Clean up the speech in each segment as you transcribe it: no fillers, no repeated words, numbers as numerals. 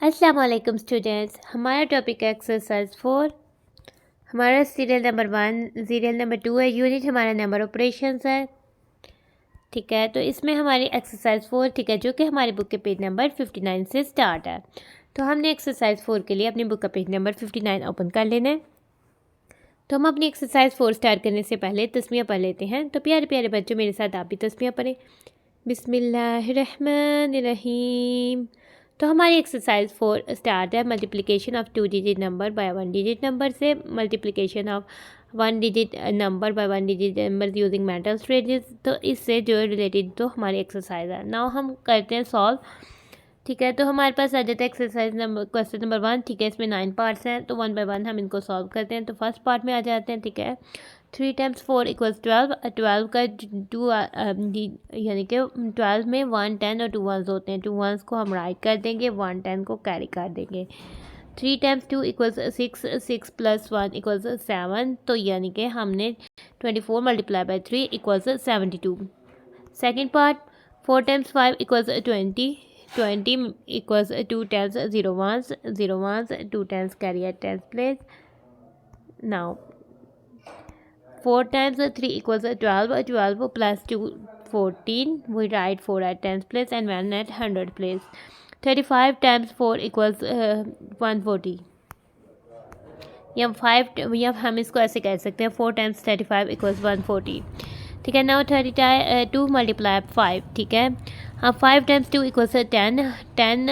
अस्सलाम वालेकुम स्टूडेंट्स। हमारा टॉपिक है एक्सरसाइज 4। हमारा सीरियल नंबर 1, सीरियल नंबर 2 है। यूनिट हमारा नंबर ऑपरेशंस है। ठीक है, तो इसमें हमारी एक्सरसाइज 4 ठीक है, जो कि हमारी बुक के पेज नंबर 59 से स्टार्ट है। तो हमने एक्सरसाइज 4 के लिए अपनी बुक का पेज नंबर 59 ओपन कर लेना है। तो हम अपनी एक्सरसाइज 4 स्टार्ट करने से पहले तस्मीया पढ़ लेते हैं। तो प्यारे प्यारे बच्चों, मेरे साथ आप भी तस्मीया पढ़ें। बिस्मिल्लाहिर्रहमानिर्रहीम। तो हमारी एक्सरसाइज 4 स्टार्ट है multiplication of 2 digit number by 1 digit number से। Multiplication of 1 digit number by 1 digit number using mental strategies. तो इससे जो रिलेटेड तो हमारी एक्सरसाइज है। नाउ हम करते हैं सॉल्व। ठीक है, तो हमारे पास आ जाता है एक्सरसाइज नंबर क्वेश्चन नंबर 1। ठीक है, इसमें 9 पार्ट्स हैं, तो 1 बाय 1 हम इनको सॉल्व करते हैं। तो फर्स्ट पार्ट में आ जाते हैं। ठीक है, 3 टाइम्स 4 इक्वल्स 12। 12 का 2 यानी कि 12 में 1 10 और 2 1s होते हैं। 2 1s को हम राइट कर देंगे, 1 10 को कैरी कर देंगे। 3 टाइम्स 2 इक्वल्स 6। 6 plus 1 equals 7। तो यानी कि हमने 24 multiply by 3 equals 72। Second part, 4 times 5 equals 20। 20 equals 2 10s 0 1s 0 1s 2 10s carry at 10s place. Now 4 times 3 equals 12. 12 plus 2 14. We write 4 at 10s place and 1 at 100 place. 35 times 4 equals 140. या हम इसको ऐसे कह सकते हैं 4 टाइम्स 35 इक्वल्स 140। ठीक है, now 32 multiply 5। ठीक है, हाँ, 5 times 2 equals 10। 10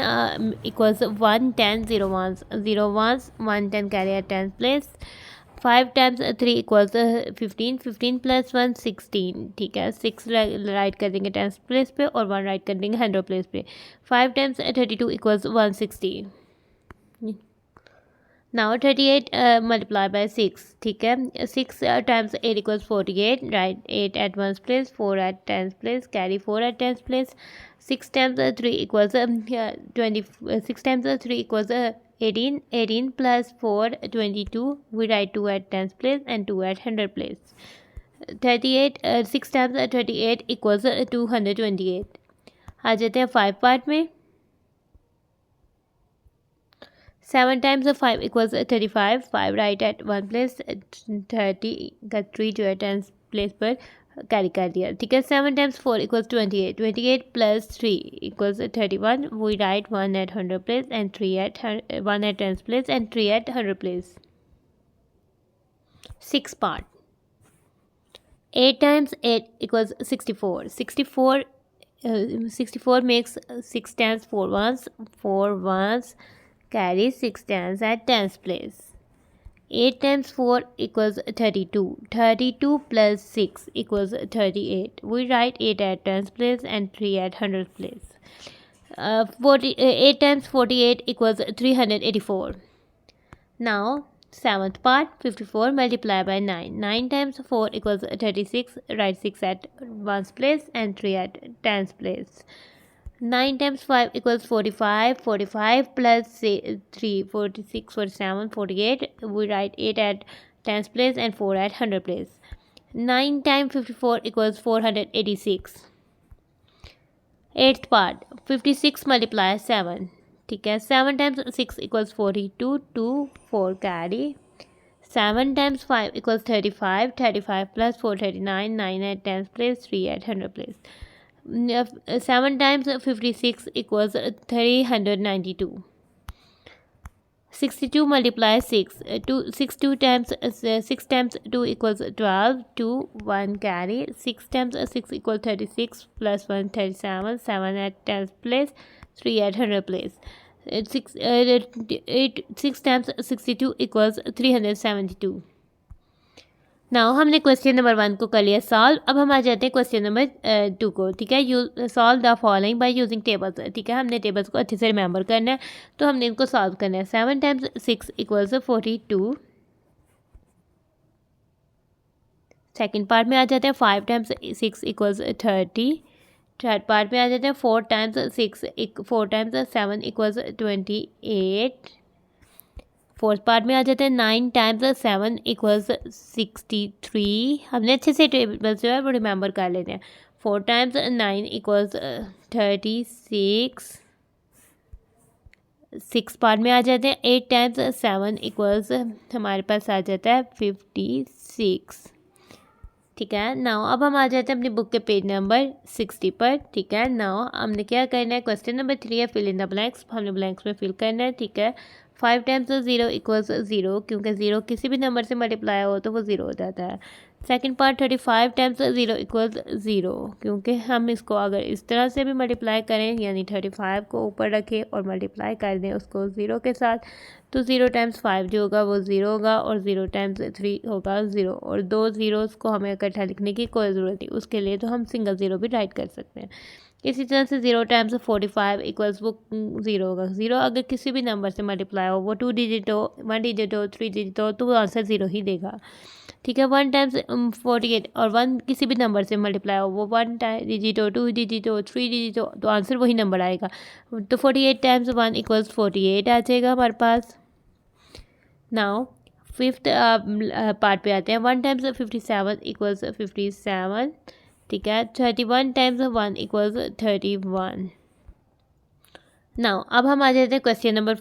equals 1 10 0 1s 0 1s 1 10 carry at 10 place. 5 times 3 equals 15। 15 plus 1 16। ठीक है, 6 राइट कर देंगे 10 प्लेस पे और 1 राइट कर देंगे 100 प्लेस पे। 5 times 32 equals 160। Now 38 multiply by 6। ठीक है, 6 times 8 equals 48। Write 8 at 1 place, 4 at 10 place, carry 4 at 10 place. 6 times 3 equals 20। 6 times 3 equals 18। 18 plus 4 22। We write 2 at 10 place and 2 at 100 place. 38 6 times 38 equals 228। आ जाते हैं 5 part में। 7 times 5 equals 35. 5 right at 1 place, 30 का 3 जो है 10 place पर carry कर दिया। ठीक है, 7 times 4 equals 28. 28 plus 3 equals 31. We write 1 at 100 place and 3 at 1 at 10 place and 3 at 100 place. 6 part. 8 times 8 equals 64. 64 makes 6 times 4 ones. 4 ones carry 6 tens at tens place. 8 times 4 equals 32. 32 plus 6 equals 38. We write 8 at tens place and 3 at hundreds place. 8 times 48 equals 384. Now 7th part, 54 multiplied by 9. 9 times 4 equals 36. Write 6 at 1's place and 3 at 10's place. 9 times 5 equals 45. 45 plus 3, 46, 47, 48. We write 8 at 10's place and 4 at 100 place. 9 times 54 equals 486. 8th part, 56 multiply 7. ठीक है, 7 times 6 equals 42. 2 4 carry. 7 times 5 equals 35. 35 plus 4 39. 9 at 10's place, 3 at 100 place. 7 times 56 equals 392. 62 multiply 6. 6 times 2 equals 12. 2 1 carry. 6 times 6 equals 36 plus 1 37. 7 at 10th place, 3 at 100 place. 6 times 62 equals 372. Now हमने question number 1 को कर लिया solve. अब हम आ जाते हैं question number 2 को। ठीक है, you solve the following by using tables. ठीक है, हमने टेबल्स को अच्छे से रिमेंबर करना है, तो हमने इनको सॉल्व करना है। 7 टाइम्स 6 इक्वल्स 42। सेकेंड पार्ट में आ जाते हैं 5 टाइम्स 6 इक्वल्स 30। थर्ड पार्ट में आ जाते हैं 4 टाइम्स 7 इक्वल्स 28। फोर्थ पार्ट में आ जाते हैं 9 टाइम्स 7 इक्वल्स 63। हमने अच्छे से टेबल जो है वो रिमेंबर कर लेते हैं। 4 टाइम्स 9 इक्वल्स 36। 6 पार्ट में आ जाते हैं। 8 टाइम्स 7 इक्वल्स हमारे पास आ जाता है 56। ठीक है, नाउ अब हम आ जाते हैं अपनी बुक के पेज नंबर 60 पर। ठीक है, नाउ हमने क्या करना है, क्वेश्चन नंबर 3 है फिल इन द ब्लैंक्स, हमने ब्लैंक्स में फिल करना है। ठीक है, 5 टाइम्स 0 इक्वल्स 0, क्योंकि 0 किसी भी नंबर से मल्टीप्लाई हो तो वो 0 हो जाता है। सेकंड पार्ट 35 टाइम्स 0 इक्वल्स 0, क्योंकि हम इसको अगर इस तरह से भी मल्टीप्लाई करें, यानी 35 को ऊपर रखें और मल्टीप्लाई कर दें उसको 0 के साथ, तो 0 टाइम्स 5 जो होगा वो 0 होगा, और 0 टाइम्स 3 होगा 0, और 2 ज़ीरोज़ को हमें इकट्ठा लिखने की कोई ज़रूरत नहीं, उसके लिए तो हम सिंगल 0 भी राइट कर सकते हैं। इसी तरह से 0 टाइम्स 45 इक्वल्स वो 0 होगा। 0 अगर किसी भी नंबर से मल्टीप्लाई हो, वो 2 डिजिट हो, 1 डिजिट हो, 3 डिजिट हो, तो वो आंसर 0 ही देगा। ठीक है, 1 टाइम्स 48 और 1 किसी भी नंबर से मल्टीप्लाई हो, वो 1 डिजिट हो, 2 डिजिट हो, 3 डिजिट हो, तो आंसर वही नंबर आएगा। तो 48 टाइम्स 1 इक्वल्स 48 आ जाएगा हमारे पास। नाउ फिफ्थ पार्ट पे आते हैं। 1 टाइम्स 57 इक्वल्स 57। ठीक है, 31 टाइम्स 1 इक्वल्स 31। नाउ अब हम आ जाते हैं क्वेश्चन नंबर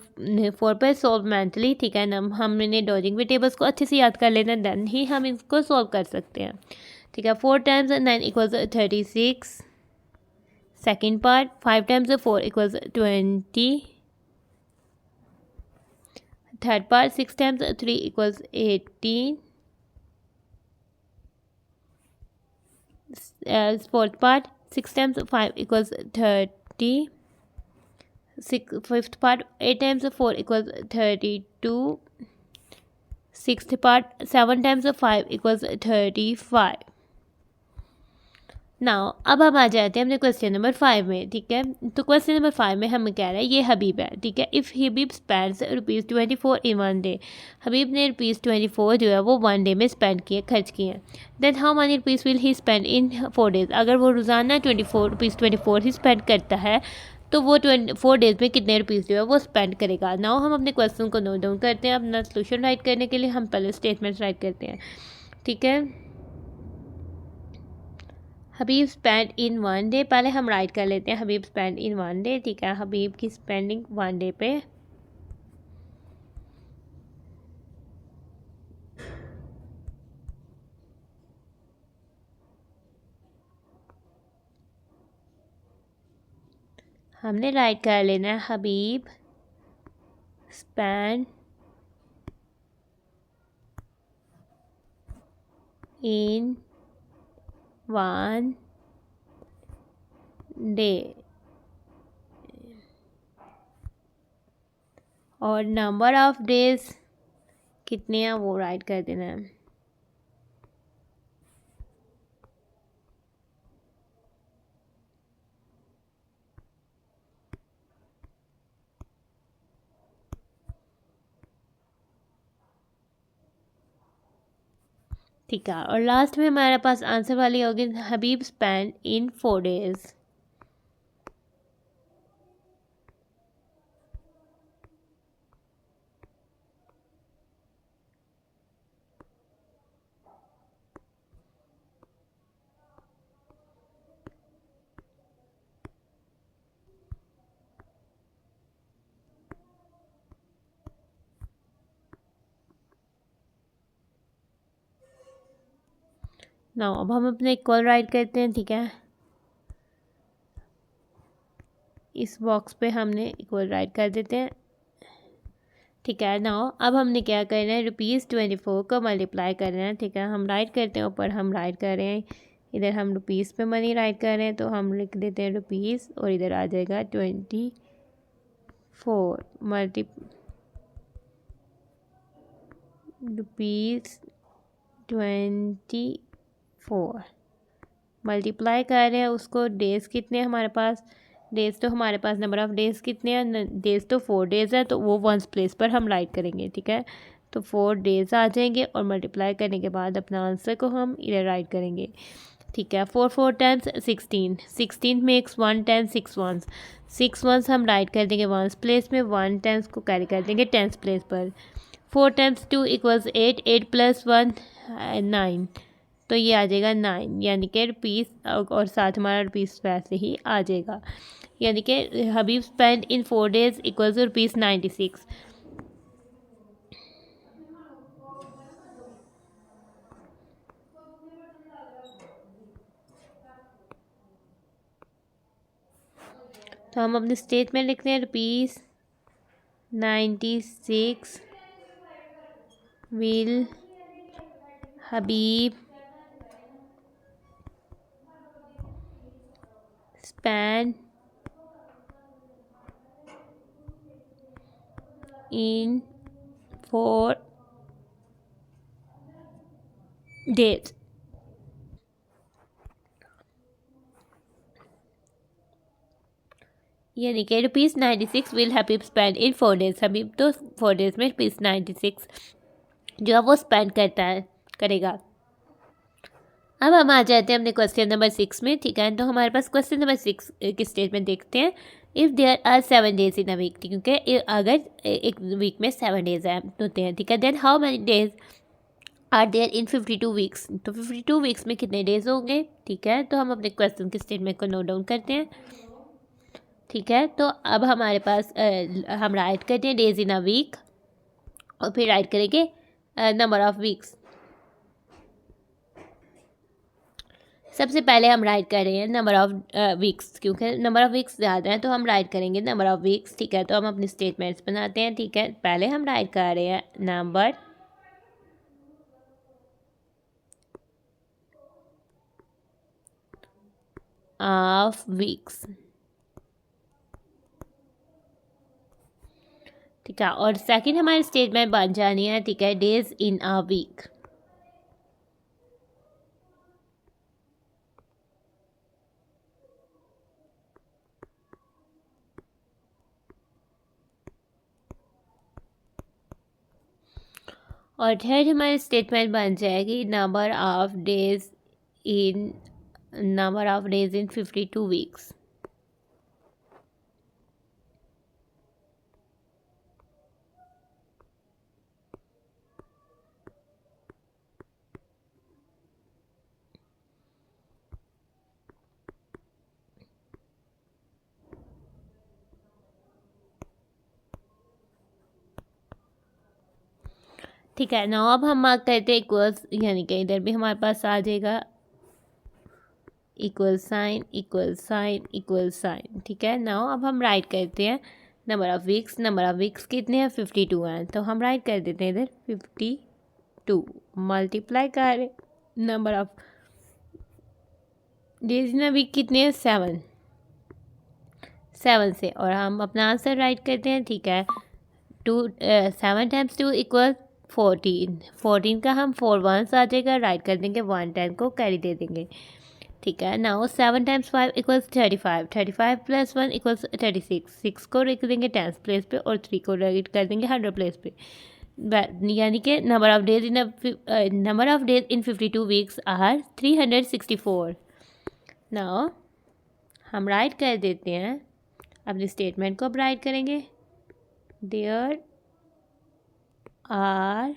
4 पर, सॉल्व मेंटली। ठीक है ना, हमने डॉजिंग में टेबल्स को अच्छे से याद कर लेना, देन ही हम इसको सॉल्व कर सकते हैं। ठीक है, 4 times 9 equals 36। Second part, 5 times 4 equals 20। Third part, 6 times 3 equals 18। Fourth part, 6 times 5 equals 30। Fifth part, 8 times 4 equals 32। Sixth part, 7 times 5 equals 35। Now अब हम आ जाते हैं अपने क्वेश्चन नंबर 5 में। ठीक है, तो क्वेश्चन नंबर 5 में हमें कह रहा है ये हबीब है। ठीक है, if Habib spends ₹24 in 1 day, Habib ने ₹24 जो है वो 1 डे में स्पेंड किए, खर्च किए हैं। Then how money rupees will he spend in 4 days, अगर वो रोज़ाना ₹24 ही स्पेंड करता है तो वो 4 डेज़ में कितने रुपीज़ जो है वो स्पेंड करेगा। नाउ हम अपने क्वेश्चन को नोट डाउन करते हैं। अपना सोल्यूशन राइट करने के लिए हम पहले स्टेटमेंट राइट करते हैं। ठीक है, हबीब स्पेंड इन 1 डे, पहले हम राइट कर लेते हैं हबीब स्पेंड इन 1 डे। ठीक है, हबीब की स्पेंडिंग 1 डे पे। हमने राइट कर लेना है हबीब स्पेंड इन 1 डे, और नंबर ऑफ डेज कितने हैं वो राइट कर देना है। ठीक है, और लास्ट में हमारे पास आंसर वाली होगी हबीब स्पेंड इन 4 डेज। नाउ अब हम अपने इक्वल राइट करते हैं। ठीक है, इस बॉक्स पे हमने इक्वल राइट कर देते हैं। ठीक है, नाउ अब हमने क्या करना है, ₹24 को मल्टीप्लाई करना है। ठीक है, हम राइट करते हैं, ऊपर हम राइट कर रहे हैं, इधर हम रुपीज़ पे मनी राइट कर रहे हैं, तो हम लिख देते हैं रुपीज़, और इधर आ जाएगा 24 ₹24 मल्टीप्लाई कर रहे हैं उसको। डेज़ कितने हमारे पास, डेज़ तो हमारे पास नंबर ऑफ़ डेज़ कितने हैं, डेज़ तो 4 डेज़ है, तो वो वंस प्लेस पर हम राइट करेंगे। ठीक है, तो 4 डेज़ आ जाएंगे, और मल्टीप्लाई करने के बाद अपना आंसर को हम इधर राइट करेंगे। ठीक है, 4 टाइम्स 16, 16 मेक्स 1 10 6 वंस, 6 वंस हम राइट कर देंगे वंस प्लेस में, 1 टेंस को कैरी कर देंगे टेंस प्लेस पर। 4 टाइम्स 2 इक्वल्स 8, 8 प्लस 1 9, तो ये आ जाएगा 9, यानी कि रुपीज़, और साथ हमारा रुपीज़ वैसे ही आ जाएगा। यानी कि Habib spend in 4 days equals to ₹96। तो हम अपने स्टेटमेंट लिखते हैं ₹96 will Habib spend in 4 days। यानी कि ₹96 will Habib spend in 4 days। Habib तो 4 days में ₹96 जो है वो स्पेंड करेगा। अब हम आ जाते हैं अपने क्वेश्चन नंबर 6 में। ठीक है, तो हमारे पास क्वेश्चन नंबर 6 की स्टेटमेंट देखते हैं। If there are 7 days in a week, क्योंकि अगर एक वीक में 7 days होते हैं, ठीक है, then how many days are there in 52 weeks. तो 52 वीक्स में कितने डेज होंगे। ठीक है, तो हम अपने क्वेश्चन की स्टेटमेंट को नोट डाउन करते हैं। ठीक है, तो अब हमारे पास हम राइट करते हैं डेज इन अ वीक और फिर राइट करेंगे नंबर ऑफ वीक्स। सबसे पहले हम राइट कर रहे हैं नंबर ऑफ वीक्स, क्योंकि नंबर ऑफ वीक्स ज़्यादा हैं तो हम राइट करेंगे नंबर ऑफ वीक्स। ठीक है, तो हम अपनी स्टेटमेंट्स बनाते हैं। ठीक है, पहले हम राइट कर रहे हैं नंबर ऑफ वीक्स। ठीक है, और सेकंड हमारी स्टेटमेंट बन जानी है, ठीक है, डेज इन अ वीक। और थर्ड हमारी स्टेटमेंट बन जाएगी number of days in 52 weeks. ठीक है, नाउ अब हम मार्क करते हैं इक्वल्स, यानी कि इधर भी हमारे पास आ जाएगा equal sign equal sign equal sign. ठीक है, नाउ अब हम राइट करते हैं number of weeks. Number of weeks कितने हैं, 52 हैं, तो हम राइट कर देते हैं इधर 52 मल्टीप्लाई कर number of days in a week कितने हैं, 7 से, और हम अपना आंसर राइट करते हैं। ठीक है, 7 टाइम्स 2 इक्वल 14 का हम 4 वंस आ जाएगा, राइट कर देंगे, 1 टाइम को कैरी दे देंगे। ठीक है, now 7 times 5 equals 35, 35 plus 1 equals 36, 6 को रख देंगे 10 प्लेस पे और 3 को राइट कर देंगे 100 प्लेस पे। यानी कि number of days in 52 weeks are 364। Now हम राइट कर देते हैं, अपनी स्टेटमेंट को अब राइट करेंगे। There are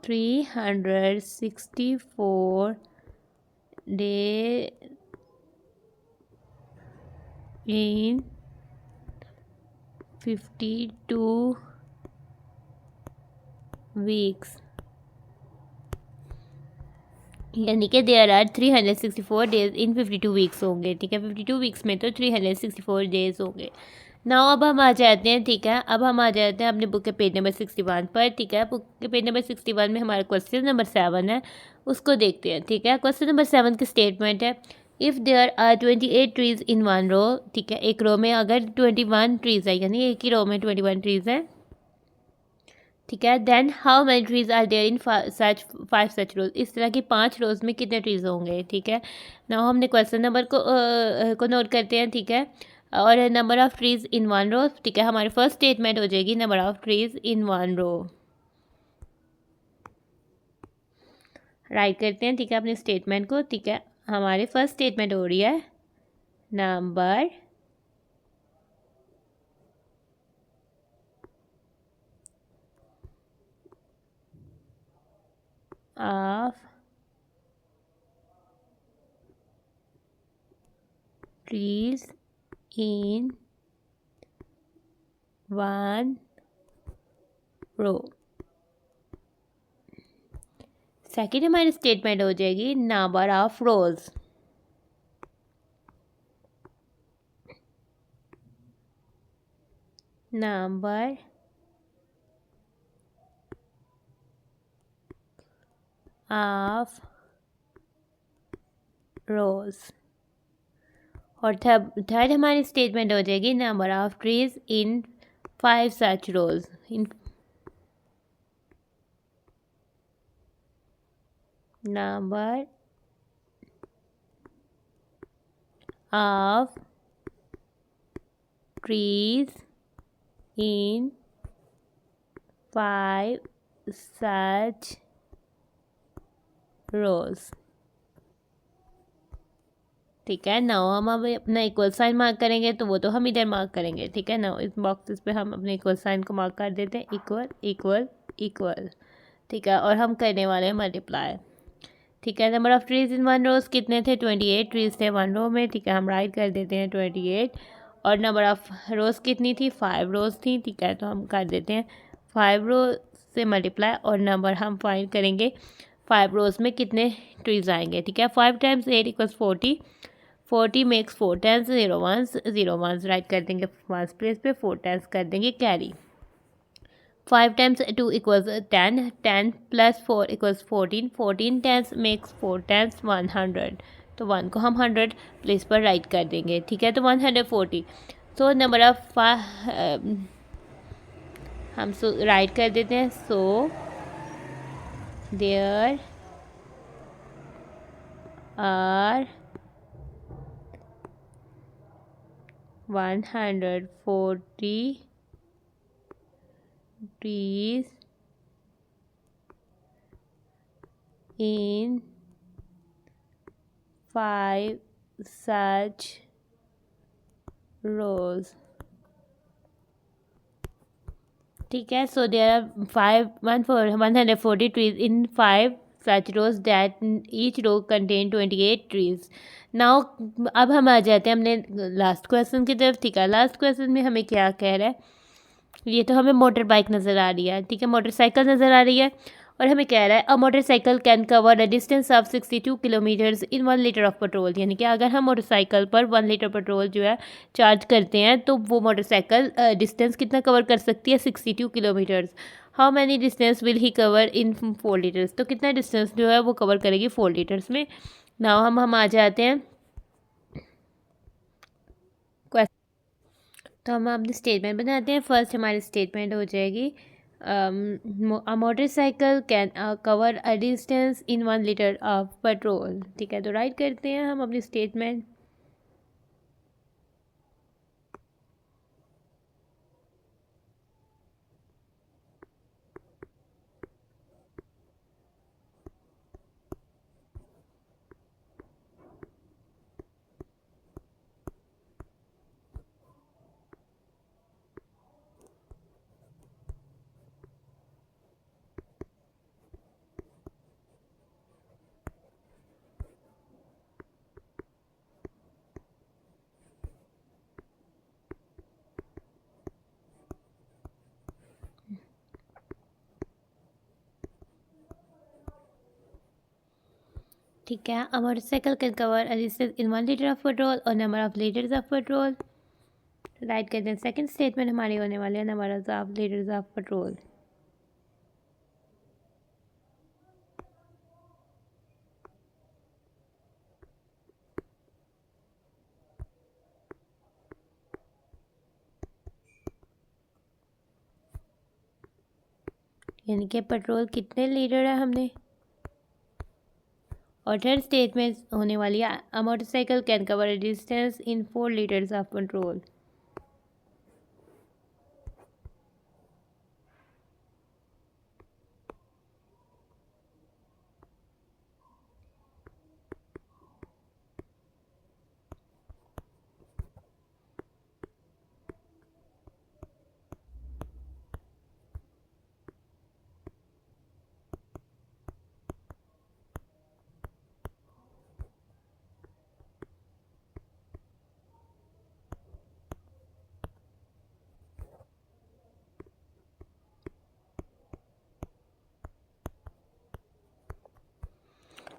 364 days in 52 weeks. यानी कि there are 364 days in 52 weeks होंगे। ठीक है, 52 वीक्स में तो 364 डेज होंगे। नाउ अब हम आ जाते हैं, ठीक है, अब हम आ जाते हैं अपने बुक के पेज नंबर 61 पर। ठीक है, बुक के पेज नंबर 61 में हमारा क्वेश्चन नंबर 7 है, उसको देखते हैं। ठीक है, क्वेश्चन नंबर 7 की स्टेटमेंट है, if there are 28 trees in 1 row. ठीक है, एक रो में अगर 21 ट्रीज़ है, यानी एक ही रो में 21 ट्रीज़ हैं। ठीक है, then how many trees are there in 5 such rows. इस तरह की 5 रोज में कितने ट्रीज होंगे। ठीक है, ना हमने क्वेश्चन नंबर को नोट करते हैं। ठीक है, और number of trees in 1 row. ठीक है, हमारी फर्स्ट स्टेटमेंट हो जाएगी number of trees in 1 row. Write करते हैं, ठीक है, अपनी स्टेटमेंट को। ठीक है, हमारी फर्स्ट स्टेटमेंट हो रही है number of trees in one row। Second हमारी स्टेटमेंट हो जाएगी number of rows. Number of rows. और थर्ड हमारी स्टेटमेंट हो जाएगी number of trees in 5 such rows. In number of trees in 5 such rows। ठीक है, नाउ हम अब अपना इक्वल साइन मार्क करेंगे, तो वो तो हम इधर मार्क करेंगे। ठीक है, नाउ इस बॉक्सेस पे हम अपने इक्वल साइन को मार्क कर देते हैं, इक्वल इक्वल इक्वल। ठीक है, और हम करने वाले हैं मल्टीप्लाई। ठीक है, number of trees in one row कितने थे? 28 ट्रीज थे वन रो में। ठीक है, हम राइट कर देते हैं 28। और नंबर ऑफ रोज कितनी थी? 5 रोज थी। ठीक है, तो हम कर देते हैं 5 रोज से मल्टीप्लाई, और नंबर हम फाइंड करेंगे 5 रोज में कितने ट्रीज आएंगे। ठीक है, 5 times 8 equals 40। 40 makes 4 tens 0 1 0 1 write कर देंगे फर्स्ट प्लेस पे, 4 टेंस कर देंगे carry. 5 times 2 equals 10। 10 plus 4 equals 14। 14 tens makes 4 tens 100। तो 1 को हम 100 प्लेस पर राइट कर देंगे। ठीक है, तो 140। सो नंबर ऑफ हम राइट कर देते हैं। So there are 140 trees in 5 such rows। ठीक है, so there are 140 trees in 5 such rows that each row contain 28 trees। Now अब हम आ जाते हैं हमने लास्ट क्वेश्चन की तरफ। ठीक है, लास्ट क्वेश्चन में हमें क्या कह रहा है? ये तो हमें मोटर बाइक नज़र आ रही है। ठीक है, मोटरसाइकिल नज़र आ रही है, और हमें कह रहा है a motorcycle can cover a distance of 62 kilometres in 1 litre of petrol. यानी कि अगर हम मोटरसाइकिल पर 1 लीटर पेट्रोल जो है चार्ज करते हैं, तो वो मोटरसाइकिल डिस्टेंस कितना कवर कर सकती है? 62 kilometres. How many distance will he cover in 4 litres? तो कितना डिस्टेंस जो है वो कवर करेगी 4 लीटर्स में। नाउ हम आ जाते हैं तो हम अपनी स्टेटमेंट बनाते हैं। फर्स्ट हमारी स्टेटमेंट हो जाएगी अ motorcycle can cover a distance in 1 litre of petrol. ठीक है, तो राइट करते हैं हम अपनी स्टेटमेंट। ठीक है, a motorcycle can cover a distance in 1 litre of petrol और number of litres of petrol. Write करते हैं सेकंड स्टेटमेंट हमारी होने वाली है number of litres of petrol. यानी कि पेट्रोल कितने लीटर है हमने। और थर्ड स्टेटमेंट होने वाली है a motorcycle can cover a distance in 4 litres of petrol.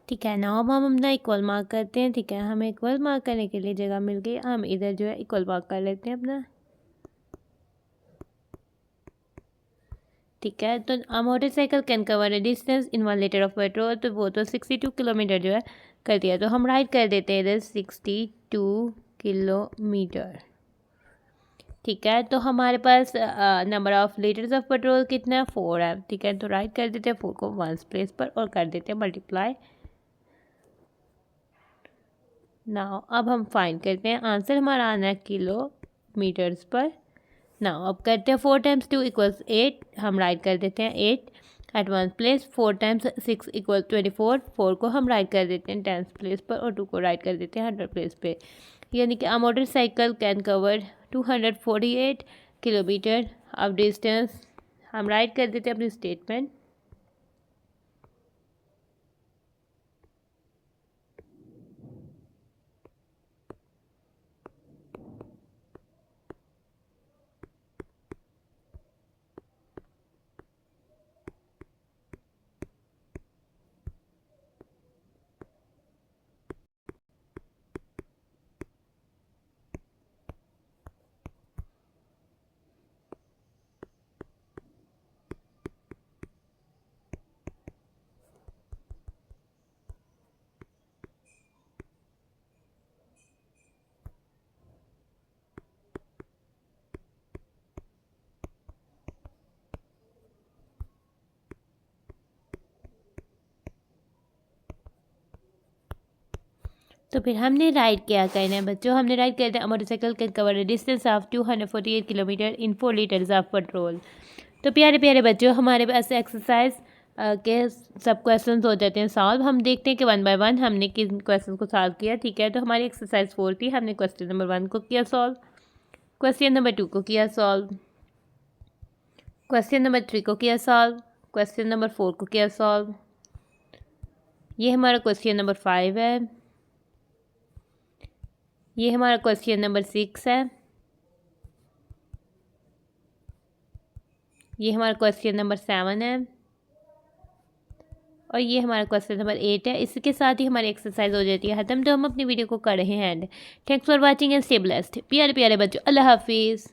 ठीक है ना। अब हम अपना इक्वल मार्क करते हैं। ठीक है, हमें इक्वल मार्क करने के लिए जगह मिल गई, हम इधर जो है इक्वल मार्क कर लेते हैं अपना। ठीक है, तो अ motorcycle can cover a distance in 1 litre of petrol, तो वो तो 62 किलोमीटर जो है कर दिया, तो हम राइट कर देते हैं इधर 62 किलोमीटर। ठीक है, तो हमारे पास number of litres of petrol कितना है, 4 है। ठीक है, तो राइट कर देते हैं 4 को वंस प्लेस पर और कर देते हैं मल्टीप्लाई। नाउ अब हम फाइंड करते हैं, आंसर हमारा आना है किलोमीटर्स पर। नाउ अब करते हैं 4 टाइम्स 2 इक्वल्स 8, हम राइट कर देते हैं 8 at one place. 4 times 6 equal 24, 4 को हम राइट कर देते हैं 10 प्लेस पर और 2 को राइट कर देते हैं 100 प्लेस पे। यानी कि अ मोटरसाइकिल कैन कवर 248 किलोमीटर अब डिस्टेंस, हम राइट कर देते हैं अपनी स्टेटमेंट। तो फिर हमने राइट क्या करना है बच्चों, हमने राइट किया था motorcycle can cover a distance of 248 kilometre in 4 litres of petrol. तो प्यारे प्यारे बच्चों, हमारे पास एक्सरसाइज के सब क्वेश्चंस हो जाते हैं सॉल्व। हम देखते हैं कि 1 बाय 1 हमने किन क्वेश्चन को सॉल्व किया। ठीक है, तो हमारी एक्सरसाइज 4 थी, हमने क्वेश्चन नंबर 1 को किया सॉल्व, क्वेश्चन नंबर 2 को किया सॉल्व, क्वेश्चन नंबर 3 को किया सॉल्व, क्वेश्चन नंबर 4 को किया सॉल्व, ये हमारा क्वेश्चन नंबर 5 है, ये हमारा क्वेश्चन नंबर 6 है, ये हमारा क्वेश्चन नंबर 7 है और ये हमारा क्वेश्चन नंबर 8 है। इसके साथ ही हमारी एक्सरसाइज हो जाती है ख़त्म। तो हम अपनी वीडियो को कर रहे हैं and. Thanks for watching and stay blessed. प्यारे प्यारे बच्चों, अल्लाह हाफिज़।